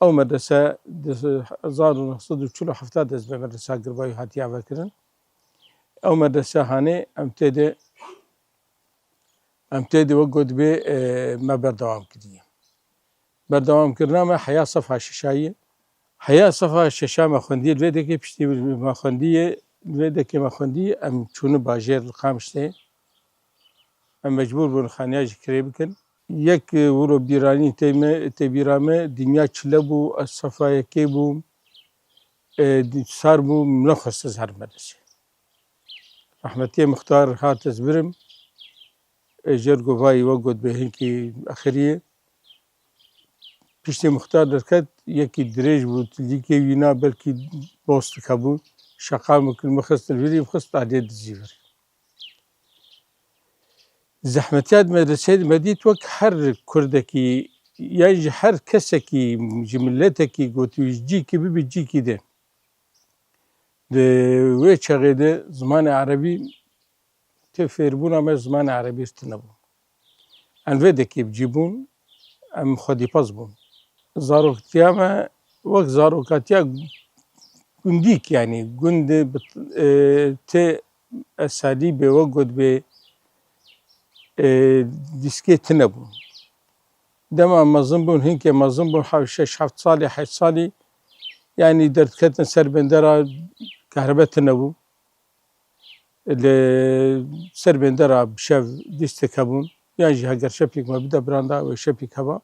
او مدرسه 1947 دەست بە مەدرسە گربای هاتییا بەکردن ئەو مەدرسە هانێ ئەم تێدێ وەک گوتبێ مە بەردەوام کردیە بەردەوامکردنامە حیا سەفا شەشاییە حیا سەفا شەشامە خوێندیە لێ دەکێ پشتی مەخوێندیە لێ دەکێ مەخوێندیە ئەم چوونە باژێر قامشتێ ئەم مەجبور بوون خانیاژی کرێ بکەن یەک ورۆ بیرانی تێبیرامە دنیا چلە بوو ئە سەفایەکێ بوو سار بوو نەخواستە هەر مەدرسێ ڕەحمەتیە مختار هاتەز برم ژێر گۆڤایی وەک گوت بێ هینکی ئەخریە پشتی مختار دەکەت یەکی درێژ بوو لیکێ وینا بەلکی بۆستک هەبوو شەقام بکرد مەخستە ویری بخست ئادێ دزی بر زەحمەتیات مەدرسەی مەدیت وەک هەر کوردێکی یان ji her kesekî ji milletekî gotû cîkî bibe cîkî de di wê çaxê de zimanê erebî tê fêrbûna me zimanê erebî tune bû em vê dekê bicîbûn em xwedîpez bûn zaroktiya me wek zarokatiya gundîk yanî gund tê esalîbê wek gotbê dîskê tune bûn dema mezin bûn hinkê mezin bûn şeş heft salî heşt salî yanî derdiketin ser bendera kehrebe tune bû li ser bendera şev dîstek hebûn yan jî heger şepêk me bide biranda ew şepêk heba